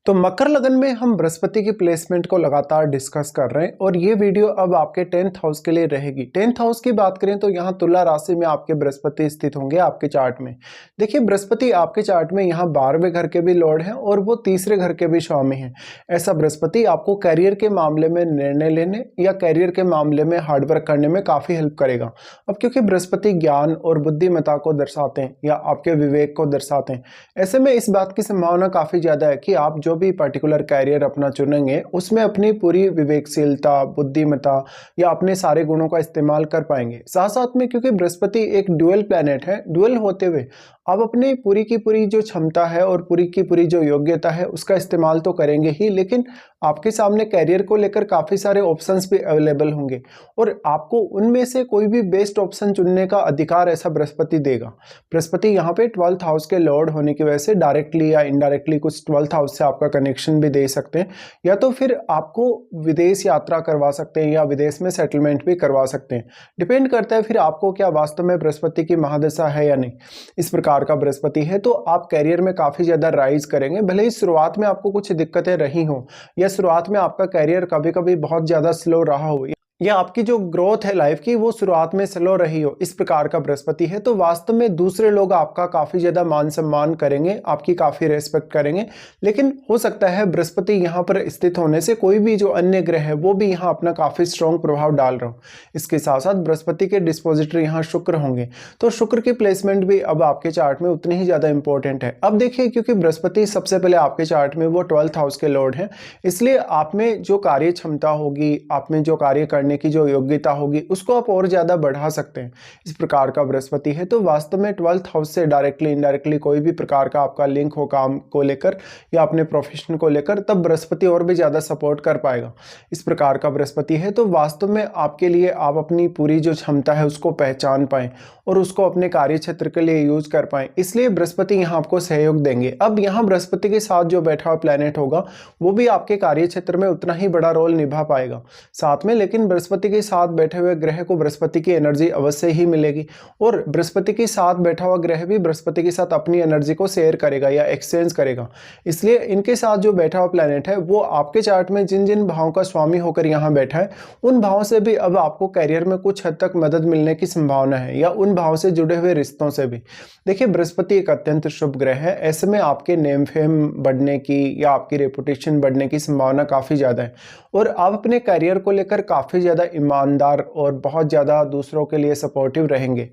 तो मकर लगन में हम बृहस्पति की प्लेसमेंट को लगातार डिस्कस कर रहे हैं और ये वीडियो अब आपके 10th हाउस के लिए रहेगी। 10th हाउस की बात करें तो यहाँ तुला राशि में आपके बृहस्पति स्थित होंगे आपके चार्ट में। देखिए बृहस्पति आपके चार्ट में यहाँ 12वें घर के भी लॉर्ड हैं और वो तीसरे घर के भी स्वामी हैं। ऐसा बृहस्पति आपको कैरियर के मामले में निर्णय लेने या कैरियर के मामले में हार्डवर्क करने में काफ़ी हेल्प करेगा। अब क्योंकि बृहस्पति ज्ञान और बुद्धिमत्ता को दर्शाते हैं या आपके विवेक को दर्शाते हैं, ऐसे में इस बात की संभावना काफ़ी ज़्यादा है कि आप जो भी पर्टिकुलर कैरियर अपना चुनेंगे उसमें अपनी पूरी विवेकशीलता, बुद्धिमत्ता या अपने सारे गुणों का इस्तेमाल कर पाएंगे। साथ साथ में क्योंकि बृहस्पति एक ड्यूअल प्लैनेट है, ड्यूअल होते हुए आप अपनी पूरी की पूरी जो क्षमता है और पूरी की पूरी जो योग्यता है उसका इस्तेमाल तो करेंगे ही, लेकिन आपके सामने कैरियर को लेकर काफ़ी सारे ऑप्शंस भी अवेलेबल होंगे और आपको उनमें से कोई भी बेस्ट ऑप्शन चुनने का अधिकार ऐसा बृहस्पति देगा। बृहस्पति यहाँ पे 12th हाउस के लॉर्ड होने की वजह से डायरेक्टली या इनडायरेक्टली कुछ 12th हाउस से आपका कनेक्शन भी दे सकते हैं, या तो फिर आपको विदेश यात्रा करवा सकते हैं या विदेश में सेटलमेंट भी करवा सकते हैं। डिपेंड करता है फिर आपको क्या वास्तव में बृहस्पति की महादशा है या नहीं। इस प्रकार का बृहस्पति है तो आप कैरियर में काफ़ी ज़्यादा राइज करेंगे, भले ही शुरुआत में आपको कुछ दिक्कतें रही हों या शुरुआत में आपका कैरियर कभी कभी बहुत ज़्यादा स्लो रहा हो या आपकी जो ग्रोथ है लाइफ की वो शुरुआत में स्लो रही हो, इस प्रकार का बृहस्पति है तो वास्तव में दूसरे लोग आपका काफ़ी ज़्यादा मान सम्मान करेंगे, आपकी काफ़ी रेस्पेक्ट करेंगे। लेकिन हो सकता है बृहस्पति यहाँ पर स्थित होने से कोई भी जो अन्य ग्रह है वो भी यहाँ अपना काफ़ी स्ट्रॉन्ग प्रभाव डाल रहा हो। इसके साथ साथ बृहस्पति के डिस्पोजिटरी यहाँ शुक्र होंगे, तो शुक्र की प्लेसमेंट भी अब आपके चार्ट में उतनी ही ज़्यादा इंपॉर्टेंट है। अब देखिए क्योंकि बृहस्पति सबसे पहले आपके चार्ट में वो 12th हाउस के लॉर्ड हैं, इसलिए आप में जो कार्य क्षमता होगी, आप में जो कार्य करने की जो योग्यता होगी उसको आप और ज्यादा बढ़ा सकते हैं। इस प्रकार का बृहस्पति है तो वास्तव में 12th हाउस से डायरेक्टली इनडायरेक्टली कोई भी प्रकार का आपका लिंक हो काम को लेकर या अपने प्रोफेशन को लेकर, तब बृहस्पति और भी ज्यादा सपोर्ट कर पाएगा। इस प्रकार का बृहस्पति है तो वास्तव में आपके लिए आप अपनी पूरी जो क्षमता है उसको पहचान पाएं और उसको अपने कार्य क्षेत्र के लिए यूज कर पाएं, इसलिए बृहस्पति यहाँ आपको सहयोग देंगे। अब यहाँ बृहस्पति के साथ जो बैठा हुआ प्लैनेट होगा वो भी आपके कार्य क्षेत्र में उतना ही बड़ा रोल निभा पाएगा साथ में, लेकिन बृहस्पति के साथ बैठे हुए ग्रह को बृहस्पति की एनर्जी अवश्य ही मिलेगी और बृहस्पति के साथ बैठा हुआ ग्रह भी बृहस्पति के साथ अपनी एनर्जी को शेयर करेगा या एक्सचेंज करेगा। इसलिए इनके साथ जो बैठा हुआ प्लैनेट है वो आपके चार्ट में जिन जिन भावों का स्वामी होकर यहाँ बैठा है उन भावों से भी अब आपको कैरियर में कुछ हद तक मदद मिलने की संभावना है, या उन भाव से जुड़े हुए रिश्तों से भी। देखिए बृहस्पति एक अत्यंत शुभ ग्रह है, ऐसे में आपके नेम फेम बढ़ने की या आपकी रेपुटेशन बढ़ने की संभावना काफ़ी ज़्यादा है और आप अपने कैरियर को लेकर काफ़ी ज़्यादा ईमानदार और बहुत ज़्यादा दूसरों के लिए सपोर्टिव रहेंगे।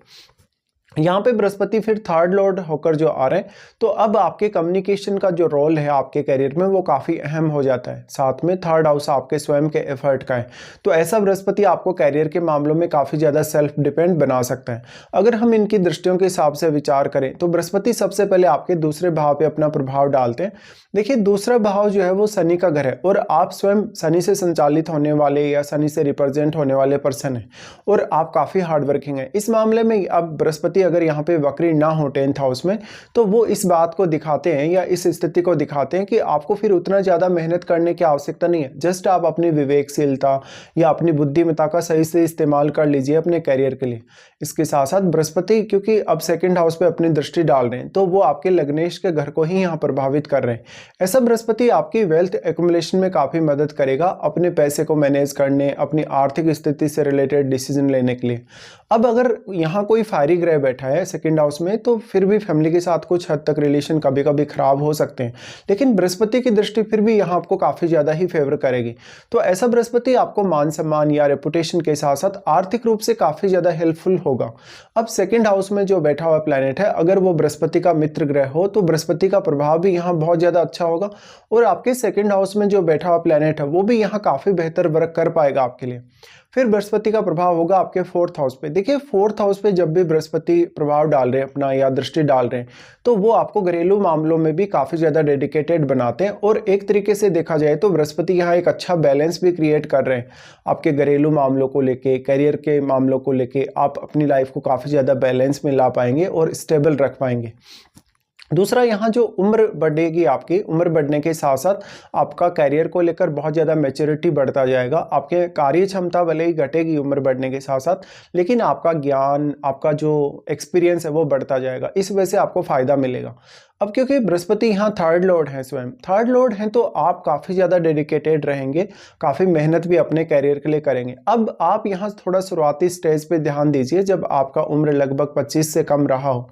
यहाँ पे बृहस्पति फिर 3rd लॉर्ड होकर जो आ रहे हैं तो अब आपके कम्युनिकेशन का जो रोल है आपके करियर में वो काफ़ी अहम हो जाता है। साथ में 3rd हाउस आपके स्वयं के एफर्ट का है, तो ऐसा बृहस्पति आपको कैरियर के मामलों में काफ़ी ज़्यादा सेल्फ डिपेंड बना सकता है। अगर हम इनकी दृष्टियों के हिसाब से विचार करें तो बृहस्पति सबसे पहले आपके दूसरे भाव पर अपना प्रभाव डालते हैं। देखिए दूसरा भाव जो है वो शनि का घर है और आप स्वयं शनि से संचालित होने वाले या शनि से रिप्रेजेंट होने वाले पर्सन हैं और आप काफ़ी हार्डवर्किंग है। इस मामले में अब बृहस्पति अगर यहाँ पे वक्री ना हो 10th हाउस में तो वो इस बात को दिखाते हैं या इस स्थिति को दिखाते हैं कि आपको फिर उतना ज़्यादा मेहनत करने की आवश्यकता नहीं है, जस्ट आप अपनी विवेकशीलता या अपनी बुद्धिमत्ता का सही से इस्तेमाल कर लीजिए अपने कैरियर के लिए। इसके साथ साथ बृहस्पति क्योंकि अब 2nd हाउस पे अपनी दृष्टि डाल रहे हैं तो वो आपके लग्नेश के घर को ही यहाँ प्रभावित कर रहे हैं। ऐसा बृहस्पति आपकी वेल्थ एक्युमुलेशन में काफ़ी मदद करेगा अपने पैसे को मैनेज करने, अपनी आर्थिक स्थिति से रिलेटेड डिसीजन लेने के लिए। अब अगर यहाँ कोई फायरी ग्रह बैठा है 2nd हाउस में तो फिर भी फैमिली के साथ कुछ हद तक रिलेशन कभी कभी खराब हो सकते हैं, लेकिन बृहस्पति की दृष्टि फिर भी यहाँ आपको काफ़ी ज़्यादा ही फेवर करेगी। तो ऐसा बृहस्पति आपको मान सम्मान या रेपुटेशन के साथ साथ आर्थिक रूप से काफ़ी ज़्यादा हेल्पफुल होगा। अब 2nd हाउस में जो बैठा हुआ प्लैनेट है अगर वो बृहस्पति का मित्र ग्रह हो तो बृहस्पति का प्रभाव भी यहाँ बहुत ज़्यादा अच्छा होगा और आपके 2nd हाउस में जो बैठा हुआ प्लैनेट है वो भी यहाँ काफ़ी बेहतर वर्क कर पाएगा आपके लिए। फिर बृहस्पति का प्रभाव होगा आपके 4th हाउस पे। देखिए 4th हाउस पे जब भी बृहस्पति प्रभाव डाल रहे हैं अपना या दृष्टि डाल रहे हैं तो वो आपको घरेलू मामलों में भी काफ़ी ज़्यादा डेडिकेटेड बनाते हैं और एक तरीके से देखा जाए तो बृहस्पति यहाँ एक अच्छा बैलेंस भी क्रिएट कर रहे हैं आपके घरेलू मामलों को लेके, करियर के मामलों को लेके। आप अपनी लाइफ को काफ़ी ज़्यादा बैलेंस में ला पाएंगे और स्टेबल रख पाएंगे। दूसरा यहाँ जो उम्र बढ़ेगी, आपकी उम्र बढ़ने के साथ साथ आपका कैरियर को लेकर बहुत ज़्यादा मैच्योरिटी बढ़ता जाएगा। आपके कार्य क्षमता भले ही घटेगी उम्र बढ़ने के साथ साथ, लेकिन आपका ज्ञान, आपका जो एक्सपीरियंस है वो बढ़ता जाएगा। इस वजह से आपको फ़ायदा मिलेगा। अब क्योंकि बृहस्पति यहाँ थर्ड लॉर्ड है, स्वयं थर्ड लॉर्ड हैं, तो आप काफ़ी ज़्यादा डेडिकेटेड रहेंगे, काफ़ी मेहनत भी अपने कैरियर के लिए करेंगे। अब आप यहाँ थोड़ा शुरुआती स्टेज पे ध्यान दीजिए, जब आपका उम्र लगभग 25 से कम रहा हो।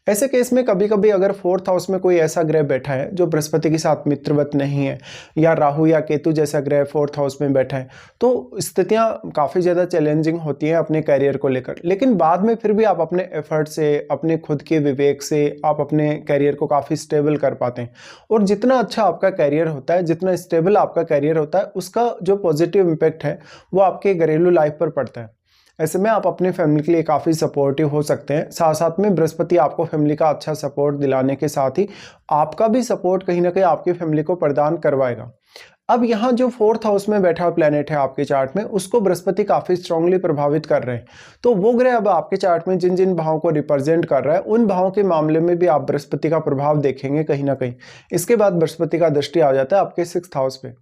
ऐसे केस में कभी कभी अगर फोर्थ हाउस में कोई ऐसा ग्रह बैठा है जो बृहस्पति के साथ मित्रवत नहीं है, या राहु या केतु जैसा ग्रह फोर्थ हाउस में बैठा है, तो स्थितियाँ काफ़ी ज़्यादा चैलेंजिंग होती हैं अपने कैरियर को लेकर। लेकिन बाद में फिर भी आप अपने एफर्ट से, अपने खुद के विवेक से आप अपने कैरियर को काफ़ी स्टेबल कर पाते हैं। और जितना अच्छा आपका कैरियर होता है, जितना स्टेबल आपका कैरियर होता है, उसका जो पॉजिटिव इम्पैक्ट है वो आपके घरेलू लाइफ पर पड़ता है। ऐसे में आप अपनी फैमिली के लिए काफ़ी सपोर्टिव हो सकते हैं। साथ साथ में बृहस्पति आपको फैमिली का अच्छा सपोर्ट दिलाने के साथ ही आपका भी सपोर्ट कहीं ना कहीं आपकी फैमिली को प्रदान करवाएगा। अब यहाँ जो फोर्थ हाउस में बैठा प्लेनेट है आपके चार्ट में, उसको बृहस्पति काफ़ी स्ट्रांगली प्रभावित कर रहे हैं। तो वो ग्रह अब आपके चार्ट में जिन जिन भावों को रिप्रेजेंट कर रहा है, उन भावों के मामले में भी आप बृहस्पति का प्रभाव देखेंगे कहीं ना कहीं। इसके बाद बृहस्पति का दृष्टि आ जाता है आपके 6th हाउस पे।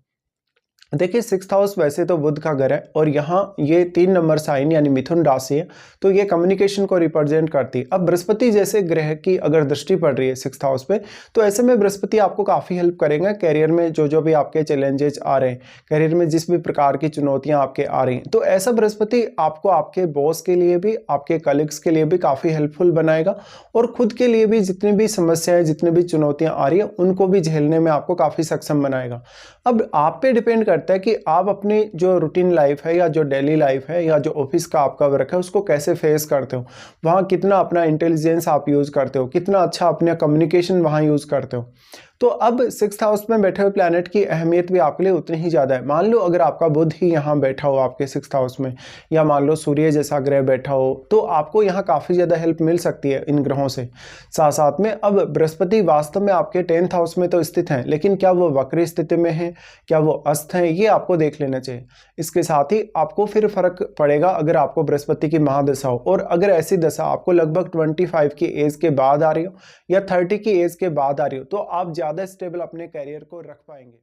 देखिए 6th हाउस वैसे तो बुध का घर है, और यहाँ ये 3 नंबर साइन यानी मिथुन राशि है, तो ये कम्युनिकेशन को रिप्रेजेंट करती है। अब बृहस्पति जैसे ग्रह की अगर दृष्टि पड़ रही है 6th हाउस पे, तो ऐसे में बृहस्पति आपको काफ़ी हेल्प करेंगे कैरियर में। जो भी आपके चैलेंजेस आ रहे हैं कैरियर में, जिस भी प्रकार की चुनौतियाँ आपके आ रही हैं, तो ऐसा बृहस्पति आपको आपके बॉस के लिए भी, आपके कलीग्स के लिए भी काफ़ी हेल्पफुल बनाएगा, और खुद के लिए भी जितनी भी समस्याएं, जितनी भी चुनौतियाँ आ रही है, उनको भी झेलने में आपको काफ़ी सक्षम बनाएगा। अब आप पे डिपेंड करता है कि आप अपनी जो रूटीन लाइफ है, या जो डेली लाइफ है, या जो ऑफिस का आपका वर्क है, उसको कैसे फेस करते हो, वहाँ कितना अपना इंटेलिजेंस आप यूज़ करते हो, कितना अच्छा अपना कम्युनिकेशन वहाँ यूज़ करते हो। तो अब 6th हाउस में बैठे हुए प्लैनेट की अहमियत भी आपके लिए उतनी ही ज़्यादा है। मान लो अगर आपका बुध ही यहाँ बैठा हो आपके 6th हाउस में, या मान लो सूर्य जैसा ग्रह बैठा हो, तो आपको यहाँ काफ़ी ज़्यादा हेल्प मिल सकती है इन ग्रहों से। साथ साथ में अब बृहस्पति वास्तव में आपके 10th हाउस में तो स्थित हैं, लेकिन क्या वो वक्री स्थिति में है, क्या वो अस्त हैं, ये आपको देख लेना चाहिए। इसके साथ ही आपको फिर फर्क पड़ेगा अगर आपको बृहस्पति की महादशा हो, और अगर ऐसी दशा आपको लगभग 25 की एज के बाद आ रही हो, या 30 की एज के बाद आ रही हो, तो आप ज़्यादा स्टेबल अपने कैरियर को रख पाएंगे।